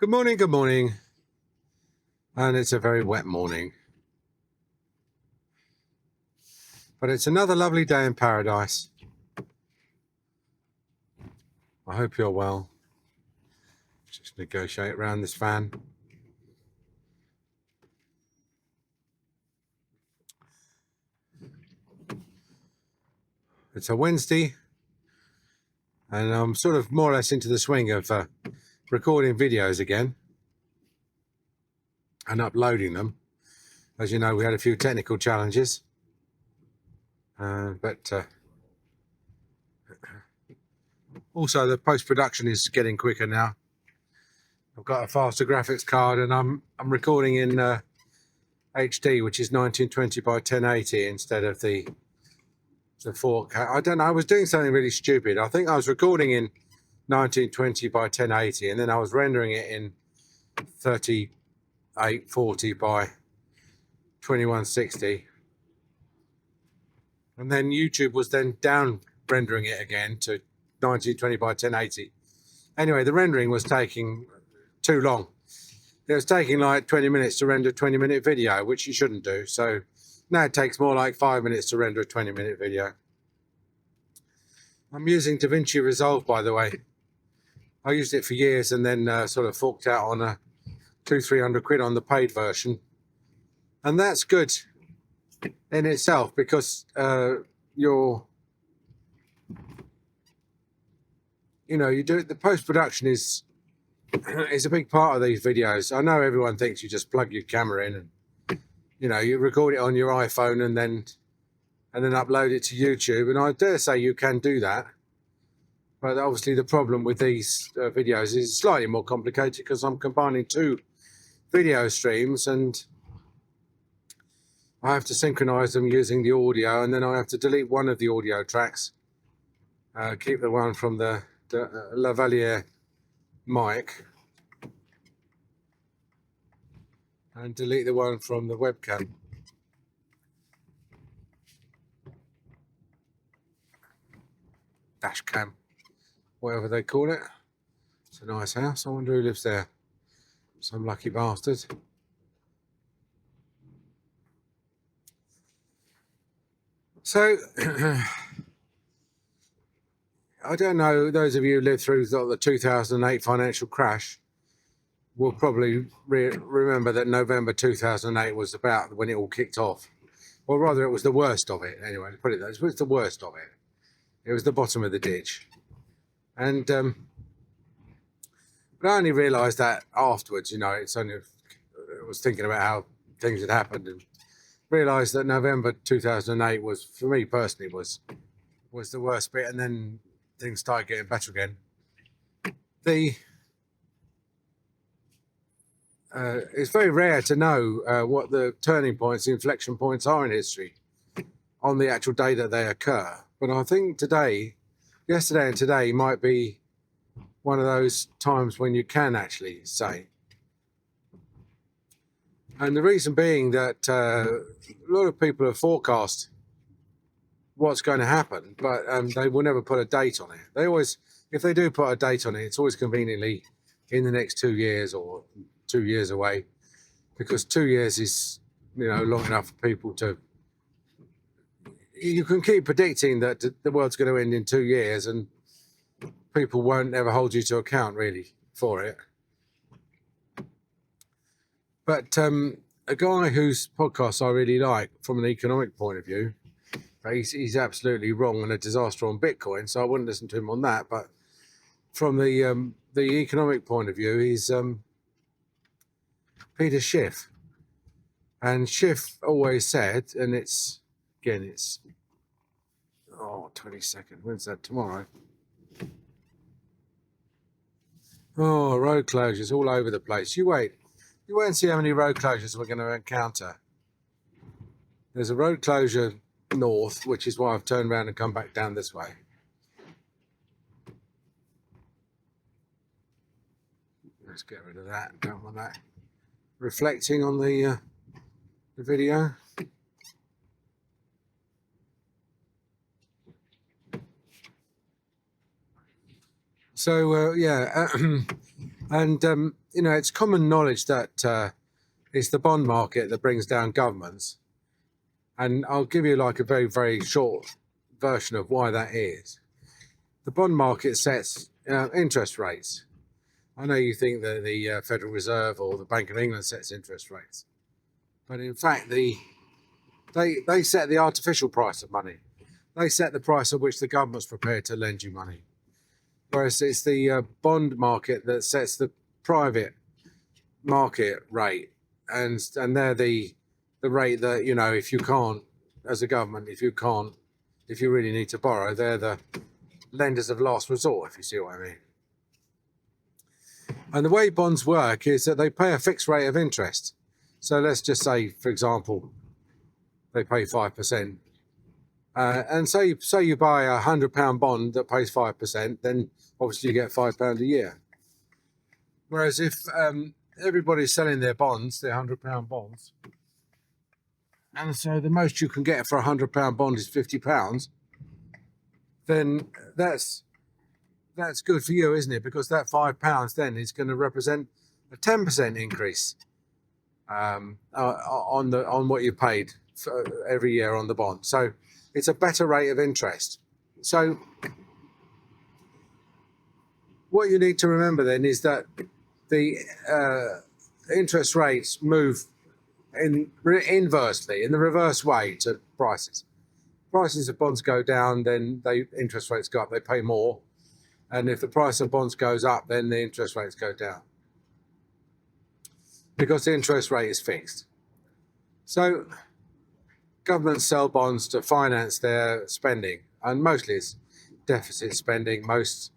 Good morning, and it's a very wet morning. But it's another lovely day in paradise. I hope you're well. Just negotiate around this fan. It's a Wednesday, and I'm sort of more or less into the swing of recording videos again and uploading them. As you know, we had a few technical challenges, but also the post-production is getting quicker now. I've got a faster graphics card, and I'm recording in HD, which is 1920 by 1080 instead of the 4K. I don't know. I was doing something really stupid. I think I was recording in 1920 by 1080, and then I was rendering it in 3840 by 2160, and then YouTube was then down rendering it again to 1920 by 1080. Anyway, the rendering was taking too long. It was taking like 20 minutes to render a 20-minute video, which you shouldn't do. So now it takes more like 5 minutes to render a 20-minute video. I'm using DaVinci Resolve, by the way. I used it for years and then sort of forked out on a 200-300 quid on the paid version. And that's good in itself because you do the post-production is a big part of these videos. I know everyone thinks you just plug your camera in and you record it on your iPhone and then upload it to YouTube, and I dare say you can do that. But obviously the problem with these videos is slightly more complicated because I'm combining two video streams, and I have to synchronize them using the audio, and then I have to delete one of the audio tracks, keep the one from the lavalier mic, and delete the one from the webcam. Dash cam, whatever they call it. It's a nice house. I wonder who lives there. Some lucky bastard. So I don't know, those of you who lived through the 2008 financial crash will probably remember that November 2008 was about when it all kicked off. Or rather, it was the worst of it. Anyway, to put it that way, it was the worst of it. It was the bottom of the ditch. And but I only realised that afterwards, I was thinking about how things had happened and realised that November 2008 was, for me personally, was the worst bit, and then things started getting better again. It's very rare to know what the turning points, the inflection points are in history on the actual day that they occur. But I think yesterday and today might be one of those times when you can actually say. And the reason being that a lot of people have forecast what's going to happen, but they will never put a date on it. They always, if they do put a date on it, it's always conveniently in the next 2 years or 2 years away, because 2 years is, long enough for people to, you can keep predicting that the world's going to end in 2 years and people won't ever hold you to account really for it. But a guy whose podcast I really like from an economic point of view, he's absolutely wrong and a disaster on Bitcoin, so I wouldn't listen to him on that. But from the economic point of view, he's Peter Schiff. And Schiff always said, and it's 22nd, when's that, tomorrow? Oh, road closures all over the place. You wait and see how many road closures we're going to encounter. There's a road closure north, which is why I've turned around and come back down this way. Let's get rid of that. Don't want that reflecting on the video. So And, it's common knowledge that it's the bond market that brings down governments. And I'll give you like a very, very short version of why that is. The bond market sets interest rates. I know you think that the Federal Reserve or the Bank of England sets interest rates, but in fact, they set the artificial price of money. They set the price at which the government's prepared to lend you money. Whereas it's the bond market that sets the private market rate, and they're the rate that, if you can't, as a government, if you really need to borrow, they're the lenders of last resort, if you see what I mean. And the way bonds work is that they pay a fixed rate of interest. So let's just say, for example, they pay 5%. And say you buy £100 bond that pays 5%, then obviously you get £5 a year. Whereas if everybody's selling their bonds, their £100 bonds, and so the most you can get for a £100 bond is £50, then that's good for you, isn't it? Because that £5 then is going to represent a 10% increase on what you paid for every year on the bond. So it's a better rate of interest. So what you need to remember then is that the interest rates move inversely, in the reverse way to prices. Prices of bonds go down, then interest rates go up, they pay more. And if the price of bonds goes up, then the interest rates go down, because the interest rate is fixed. So governments sell bonds to finance their spending, and mostly it's deficit spending. Most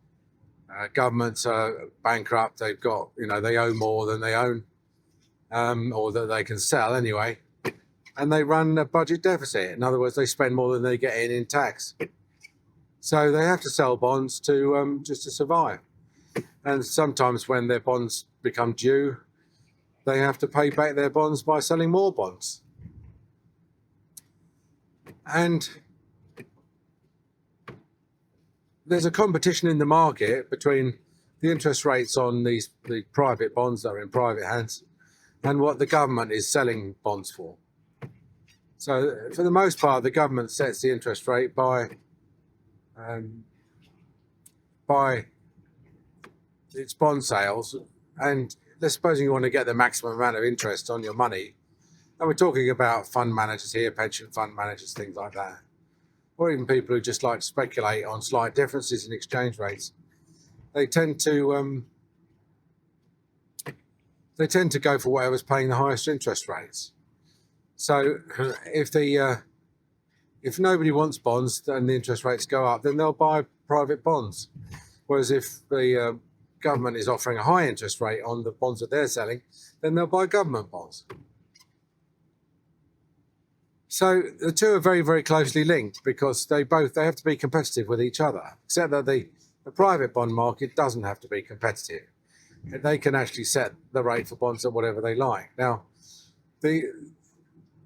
governments are bankrupt. They've got, they owe more than they own, or that they can sell anyway, and they run a budget deficit. In other words, they spend more than they get in tax. So they have to sell bonds to just to survive. And sometimes when their bonds become due, they have to pay back their bonds by selling more bonds. And there's a competition in the market between the interest rates on the private bonds that are in private hands and what the government is selling bonds for. So for the most part, the government sets the interest rate by its bond sales. And let's suppose you want to get the maximum amount of interest on your money. And we're talking about fund managers here, pension fund managers, things like that. Or even people who just like to speculate on slight differences in exchange rates. They tend to go for whatever's paying the highest interest rates. So if nobody wants bonds and the interest rates go up, then they'll buy private bonds. Whereas if the government is offering a high interest rate on the bonds that they're selling, then they'll buy government bonds. So the two are very, very closely linked, because they have to be competitive with each other, except that the private bond market doesn't have to be competitive. They can actually set the rate for bonds at whatever they like. Now,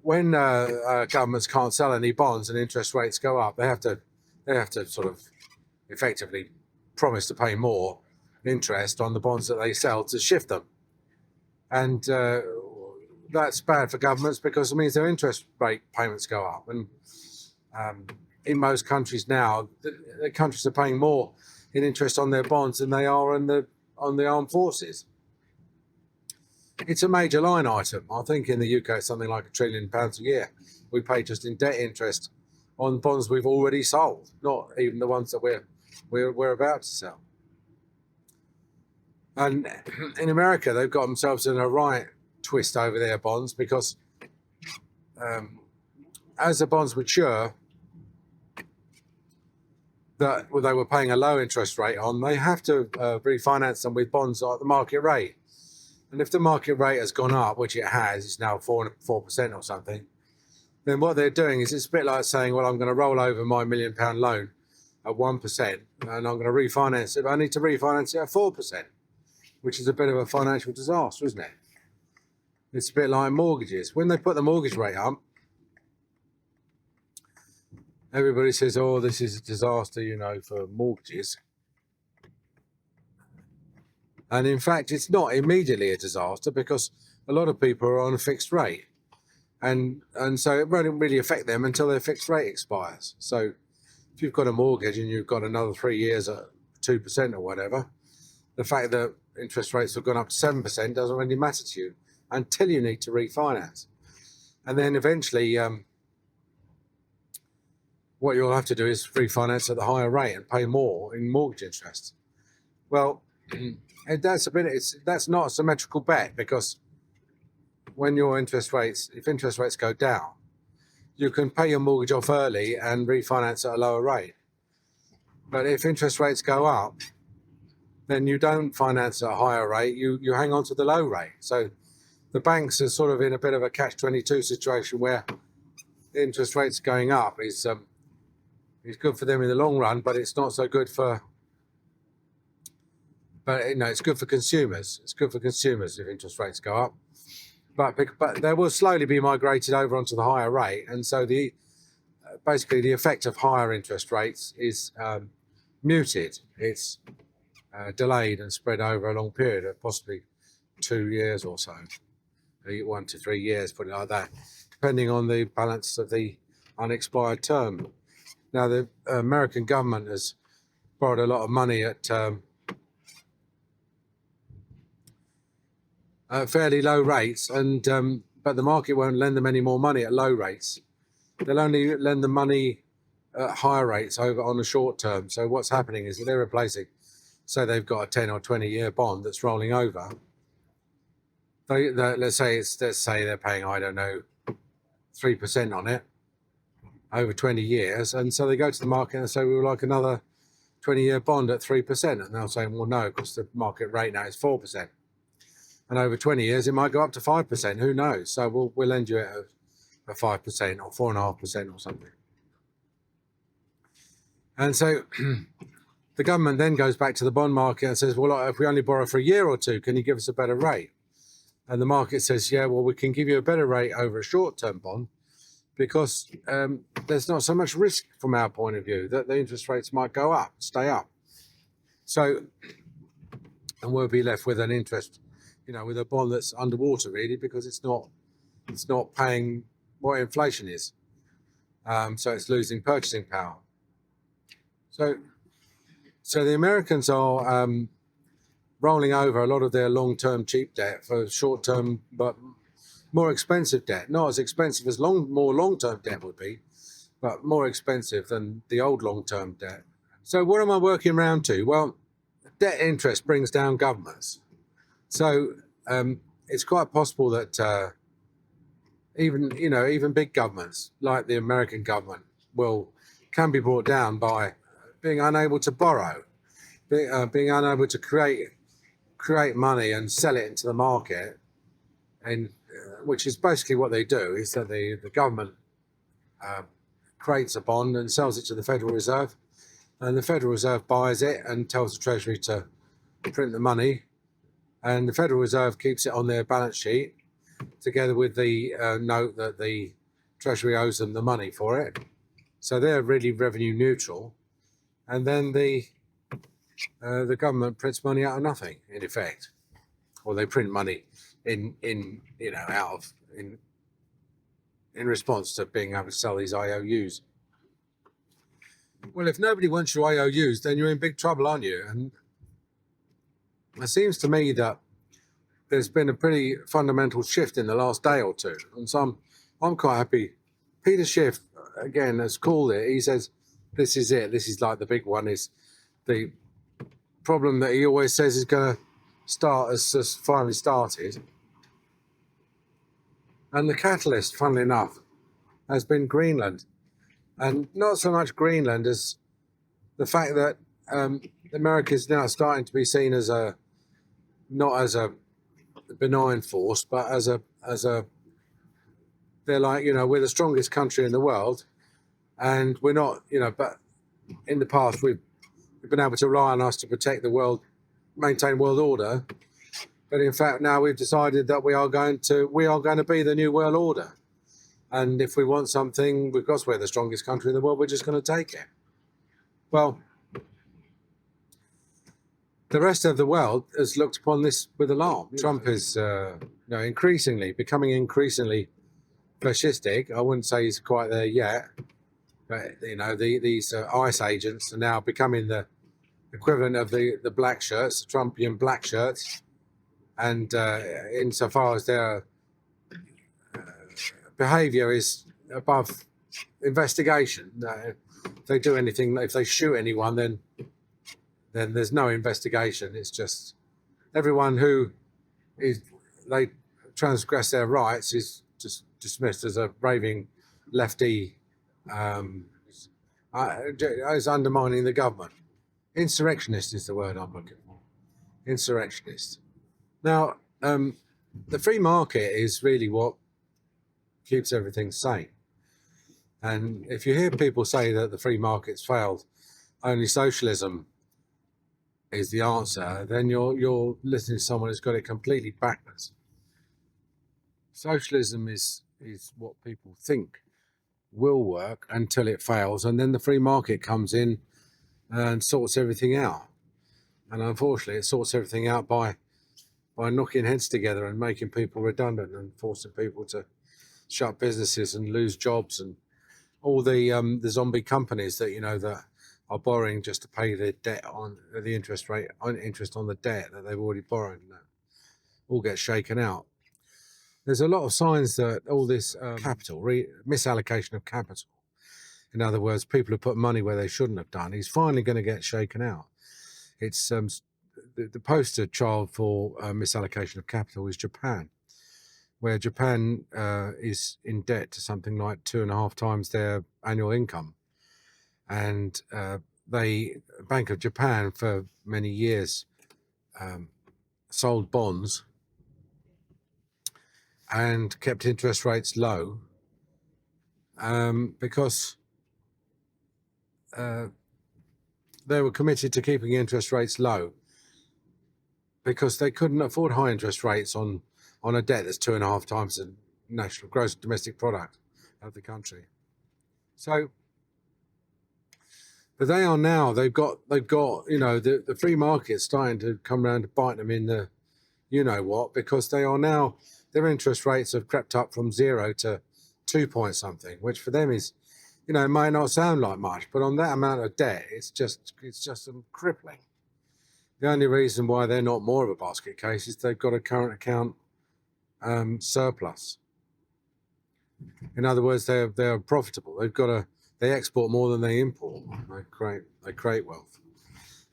when governments can't sell any bonds and interest rates go up, they have to sort of effectively promise to pay more interest on the bonds that they sell to shift them. And that's bad for governments, because it means their interest rate payments go up. And in most countries now, the countries are paying more in interest on their bonds than they are on the armed forces. It's a major line item. I think in the UK it's something like £1 trillion a year we pay just in debt interest on bonds we've already sold, not even the ones that we're about to sell. And in America, they've got themselves in a right twist over their bonds, because as the bonds mature that they were paying a low interest rate on, they have to refinance them with bonds at the market rate. And if the market rate has gone up, which it has, it's now 4% or something, then what they're doing is, it's a bit like saying, well, I'm going to roll over my £1 million loan at 1%, and I'm going to refinance it, but I need to refinance it at 4%, which is a bit of a financial disaster, isn't it? It's a bit like mortgages. When they put the mortgage rate up, everybody says, oh, this is a disaster, for mortgages. And in fact, it's not immediately a disaster because a lot of people are on a fixed rate. And so it won't really affect them until their fixed rate expires. So if you've got a mortgage and you've got another 3 years at 2% or whatever, the fact that interest rates have gone up to 7% doesn't really matter to you until you need to refinance. And then eventually, what you'll have to do is refinance at the higher rate and pay more in mortgage interest. Well, that's not a symmetrical bet, because when your if interest rates go down, you can pay your mortgage off early and refinance at a lower rate. But if interest rates go up, then you don't finance at a higher rate, you hang on to the low rate. So the banks are sort of in a bit of a catch-22 situation where interest rates going up is good for them in the long run, but it's not so good for, it's good for consumers. It's good for consumers if interest rates go up. But they will slowly be migrated over onto the higher rate. And so basically the effect of higher interest rates is muted. It's delayed and spread over a long period of possibly 2 years or so, 1 to 3 years, put it like that, depending on the balance of the unexpired term. Now, the American government has borrowed a lot of money at fairly low rates, but the market won't lend them any more money at low rates. They'll only lend them money at higher rates over on the short term. So what's happening is that they're replacing, so they've got a 10 or 20-year bond that's rolling over. Let's say they're paying, I don't know, 3% on it over 20 years. And so they go to the market and say, we would like another 20-year bond at 3%. And they'll say, well, no, because the market rate now is 4%. And over 20 years, it might go up to 5%. Who knows? So we'll lend you at 5% or 4.5% or something. And so the government then goes back to the bond market and says, well, if we only borrow for a year or two, can you give us a better rate? And the market says, yeah, well, we can give you a better rate over a short-term bond because there's not so much risk from our point of view that the interest rates might go up, stay up. So, and we'll be left with an interest, with a bond that's underwater really, because it's not paying what inflation is. So it's losing purchasing power. So the Americans are rolling over a lot of their long-term cheap debt for short-term but more expensive debt. Not as expensive as more long-term debt would be, but more expensive than the old long-term debt. So what am I working around to? Well, debt interest brings down governments. So it's quite possible that even big governments like the American government can be brought down by being unable to borrow, being unable to create money and sell it into the market, and which is basically what they do. Is that the government creates a bond and sells it to the Federal Reserve, and the Federal Reserve buys it and tells the Treasury to print the money, and the Federal Reserve keeps it on their balance sheet together with the note that the Treasury owes them the money for it. So they're really revenue neutral, and then the government prints money out of nothing, in effect, or they print money in response to being able to sell these IOUs. Well, if nobody wants your IOUs, then you're in big trouble, aren't you? And it seems to me that there's been a pretty fundamental shift in the last day or two, and so I'm quite happy. Peter Schiff, again, has called it. He says, this is it. This is like the big one, is the problem that he always says is going to start has finally started. And the catalyst, funnily enough, has been Greenland. And not so much Greenland as the fact that America is now starting to be seen as not as a benign force, but as a they're like, we're the strongest country in the world, and we're not, but in the past we've been able to rely on us to protect the world, maintain world order. But in fact, now we've decided that we are going to be the new world order. And if we want something, because we're the strongest country in the world, we're just going to take it. Well, the rest of the world has looked upon this with alarm. Trump is becoming increasingly fascistic. I wouldn't say he's quite there yet, but these ICE agents are now becoming the equivalent of the black shirts, the Trumpian black shirts, and insofar as their behaviour is above investigation. If they do anything, if they shoot anyone, then there's no investigation. It's just everyone who they transgress their rights is just dismissed as a raving lefty, as undermining the government. Insurrectionist is the word I'm looking for. Insurrectionist. Now, the free market is really what keeps everything sane. And if you hear people say that the free market's failed, only socialism is the answer, then you're listening to someone who's got it completely backwards. Socialism is what people think will work until it fails, and then the free market comes in and sorts everything out. And unfortunately, it sorts everything out by knocking heads together and making people redundant and forcing people to shut businesses and lose jobs, and all the zombie companies that that are borrowing just to pay their debt on the interest on the debt that they've already borrowed, and that all gets shaken out. There's a lot of signs that all this misallocation of capital, in other words, people who put money where they shouldn't have done, is finally going to get shaken out. It's the poster child for misallocation of capital is Japan, where Japan is in debt to something like 2.5 times their annual income. And the Bank of Japan for many years sold bonds and kept interest rates low because they were committed to keeping interest rates low because they couldn't afford high interest rates on a debt that's 2.5 times the national gross domestic product of the country. So, but they are now, they've got the free market starting to come around to bite them in the what, because they are now, their interest rates have crept up from 0 to 2 point something, which for them is, it might not sound like much, but on that amount of debt, it's just crippling. The only reason why they're not more of a basket case is they've got a current account surplus. In other words, they're profitable. They export more than they import. They create wealth,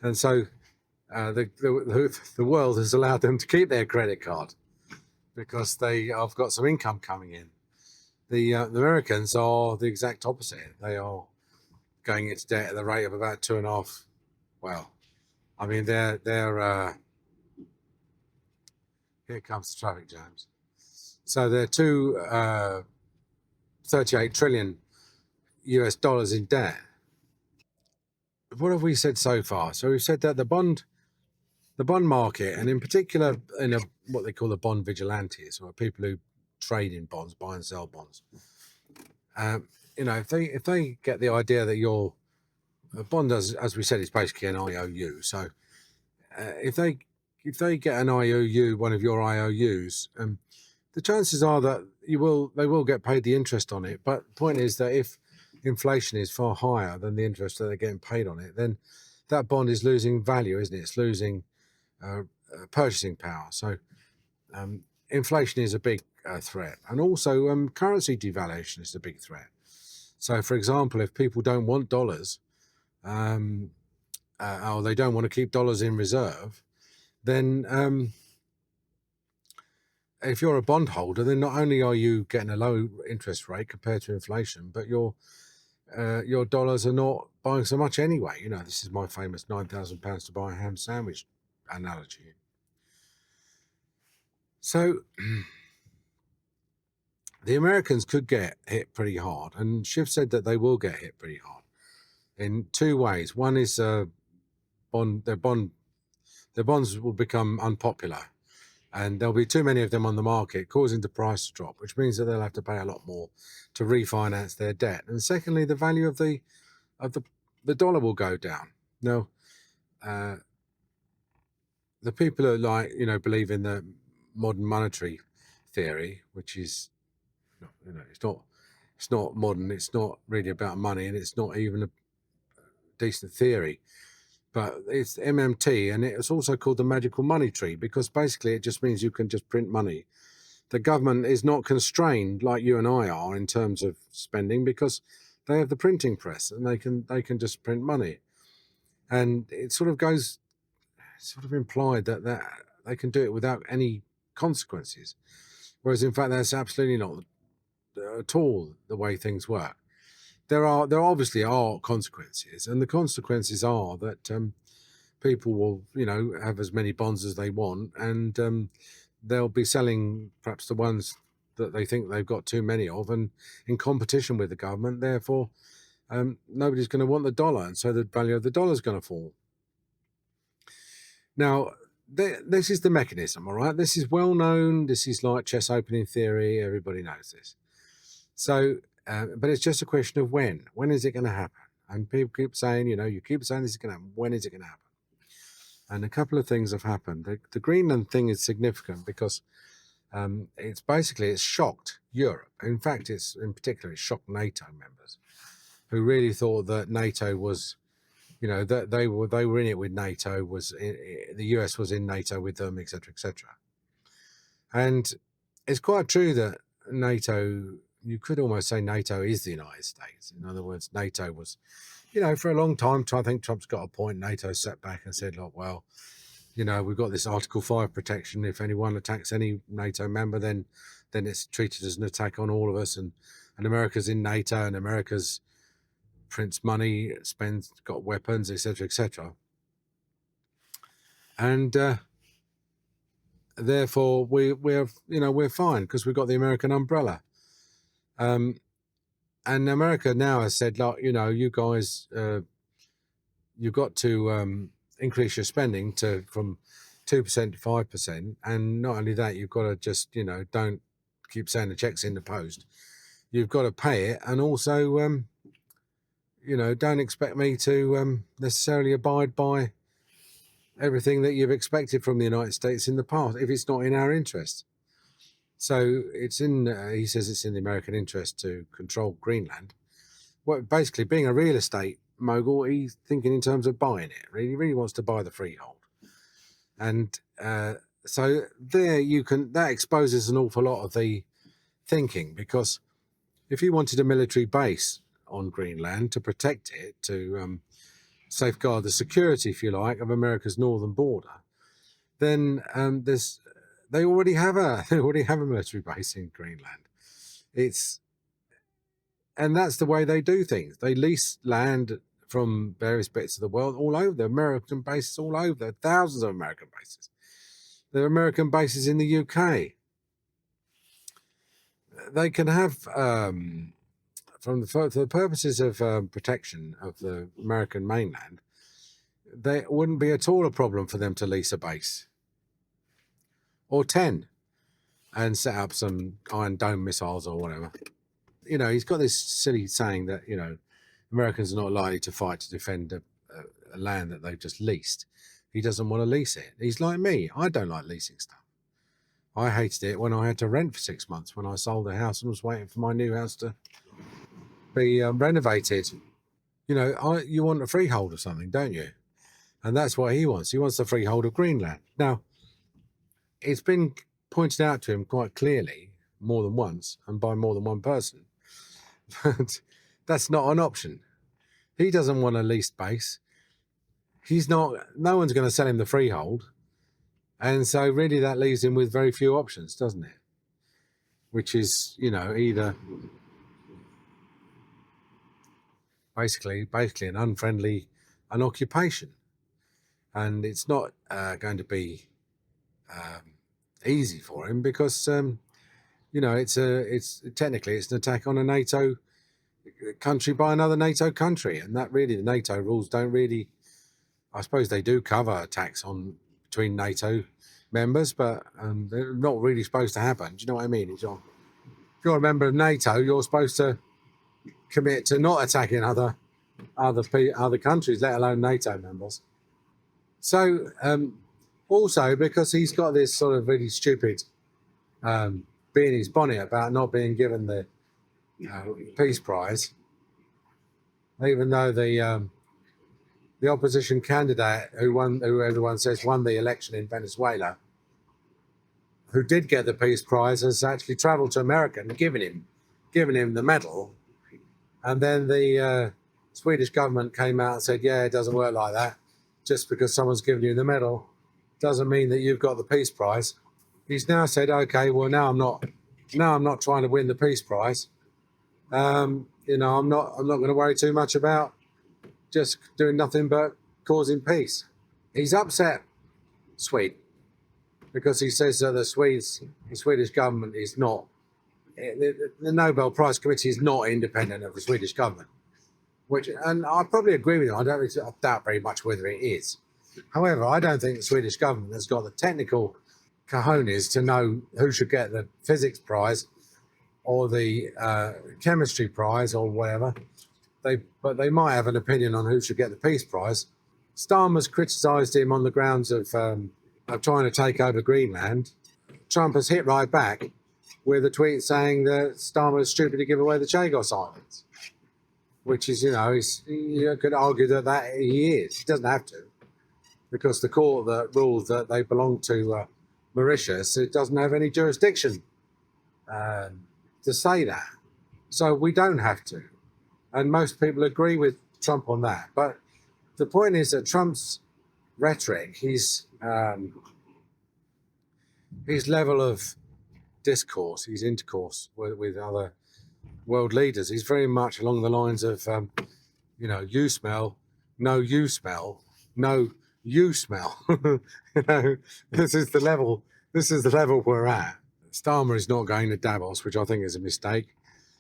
and so the world has allowed them to keep their credit card because they have got some income coming in. The Americans are the exact opposite. They are going into debt at the rate of about 2.5. Well, I mean, they're here comes the traffic jams. So they're 38 trillion US dollars in debt. What have we said so far? So we've said that the bond market, and in particular what they call the bond vigilantes, or people who trade in bonds, buy and sell bonds. If they get the idea that a bond, as we said, is basically an IOU. So if they get an IOU, one of your IOUs, the chances are that they will get paid the interest on it. But the point is that if inflation is far higher than the interest that they're getting paid on it, then that bond is losing value, isn't it? It's losing purchasing power. So inflation is a big threat, and also currency devaluation is a big threat. So, for example, if people don't want dollars, or they don't want to keep dollars in reserve, then if you're a bondholder, then not only are you getting a low interest rate compared to inflation, but your dollars are not buying so much anyway. This is my famous £9,000 to buy a ham sandwich analogy. So the Americans could get hit pretty hard, and Shiv said that they will get hit pretty hard in two ways. One is their bonds will become unpopular, and there'll be too many of them on the market, causing the price to drop, which means that they'll have to pay a lot more to refinance their debt. And secondly, the value of the dollar will go down. Now, the people who believe in the modern monetary theory, which is, it's not modern. It's not really about money, and it's not even a decent theory. But it's MMT, and it's also called the magical money tree, because basically it just means you can just print money. The government is not constrained like you and I are in terms of spending, because they have the printing press and they can just print money. And it sort of goes, sort of implied that they can do it without any consequences, whereas in fact that's absolutely not at all the way things work. There obviously are consequences, and the consequences are that people will, have as many bonds as they want, and they'll be selling perhaps the ones that they think they've got too many of, and in competition with the government. Therefore, nobody's going to want the dollar, and so the value of the dollar is going to fall. Now, this is the mechanism, all right? This is well known. This is like chess opening theory. Everybody knows this. So, but it's just a question of when. When is it going to happen? And people keep saying, you keep saying this is going to happen. When is it going to happen? And a couple of things have happened. The Greenland thing is significant because it's shocked Europe. In fact, it's shocked NATO members, who really thought that NATO was, that they were in it with NATO. The US was in NATO with them, etc., etc. And it's quite true that NATO, you could almost say NATO is the United States. In other words, NATO was, for a long time, I think Trump's got a point. NATO sat back and said, look, well, we've got this Article 5 protection. If anyone attacks any NATO member, then it's treated as an attack on all of us. And America's in NATO, and America's prints money, got weapons, etc., etc. And therefore, we're fine because we've got the American umbrella. And America now has said, look, you guys, you've got to increase your spending from 2% to 5%. And not only that, you've got to just, don't keep saying the check's in the post. You've got to pay it. And also, don't expect me to necessarily abide by everything that you've expected from the United States in the past, if it's not in our interest. So he says it's in the American interest to control Greenland. Well, basically, being a real estate mogul, he's thinking in terms of buying it. He really wants to buy the freehold. And so that exposes an awful lot of the thinking, because if he wanted a military base on Greenland to protect it, to safeguard the security, if you like, of America's northern border, then they already have a military base in Greenland. And that's the way they do things. They lease land from various bits of the world all over. The American bases all over. There are thousands of American bases. There are American bases in the UK. They can have, for the purposes of protection of the American mainland, it wouldn't be at all a problem for them to lease a base or 10 and set up some Iron Dome missiles or whatever. He's got this silly saying that, Americans are not likely to fight to defend a land that they've just leased. He doesn't want to lease it. He's like me. I don't like leasing stuff. I hated it when I had to rent for 6 months when I sold a house and was waiting for my new house to be renovated. You want a freehold of something, don't you? And that's what he wants. He wants the freehold of Greenland. Now, it's been pointed out to him quite clearly more than once and by more than one person. But that's not an option. He doesn't want a leased base. No one's going to sell him the freehold. And so really that leaves him with very few options, doesn't it? Which is, either basically an occupation. And it's not going to be easy for him because, it's technically an attack on a NATO country by another NATO country. And that really, the NATO rules don't really, I suppose they do cover attacks between NATO members, but they're not really supposed to happen. Do you know what I mean? If you're a member of NATO, you're supposed to commit to not attacking other countries, let alone NATO members. So Also, because he's got this sort of really stupid bee in his bonnet about not being given the Peace Prize, even though the opposition candidate who everyone says won the election in Venezuela, who did get the Peace Prize, has actually travelled to America and given him the medal. And then the Swedish government came out and said, yeah, it doesn't work like that. Just because someone's given you the medal doesn't mean that you've got the Peace Prize. He's now said, okay, well, now I'm not trying to win the Peace Prize. I'm not going to worry too much about just doing nothing but causing peace. He's upset Sweden because he says that the Swedish government is not, the Nobel Prize Committee is not independent of the Swedish government, and I probably agree with him. I doubt very much whether it is. However, I don't think the Swedish government has got the technical cojones to know who should get the physics prize or the chemistry prize or whatever. But they might have an opinion on who should get the Peace Prize. Starmer's criticised him on the grounds of trying to take over Greenland. Trump has hit right back with a tweet saying that Starmer is stupid to give away the Chagos Islands, which is, you could argue that he is. He doesn't have to, because the court that ruled that they belong to Mauritius, it doesn't have any jurisdiction to say that. So we don't have to. And most people agree with Trump on that. But the point is that Trump's rhetoric, his level of discourse, his intercourse with other world leaders, is very much along the lines of, you smell, no, you smell, no, you smell. This is the level we're at. Starmer is not going to Davos, which I think is a mistake.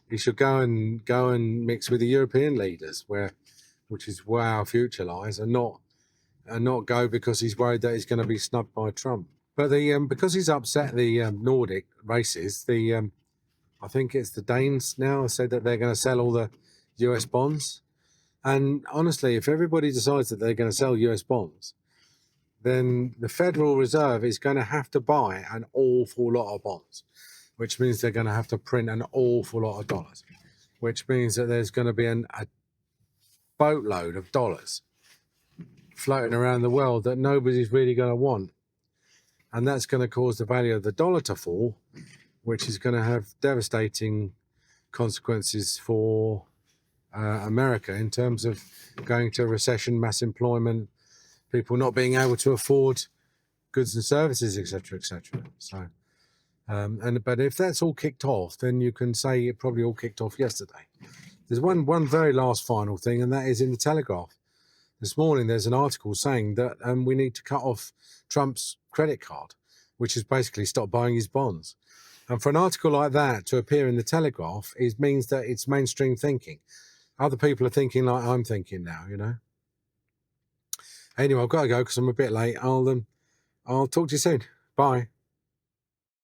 He should go and mix with the European leaders, which is where our future lies, and not go because he's worried that he's going to be snubbed by Trump. But because he's upset the Nordic races, I think it's the Danes now said that they're going to sell all the US bonds. And honestly, if everybody decides that they're going to sell US bonds, then the Federal Reserve is going to have to buy an awful lot of bonds, which means they're going to have to print an awful lot of dollars, which means that there's going to be a boatload of dollars floating around the world that nobody's really going to want. And that's going to cause the value of the dollar to fall, which is going to have devastating consequences for America in terms of going to a recession, mass employment, people not being able to afford goods and services, etc., etc. So, but if that's all kicked off, then you can say it probably all kicked off yesterday. There's one very last final thing, and that is in the Telegraph. This morning, there's an article saying that we need to cut off Trump's credit card, which is basically stop buying his bonds. And for an article like that to appear in the Telegraph, it means that it's mainstream thinking. Other people are thinking like I'm thinking now, Anyway, I've got to go because I'm a bit late. I'll talk to you soon. Bye.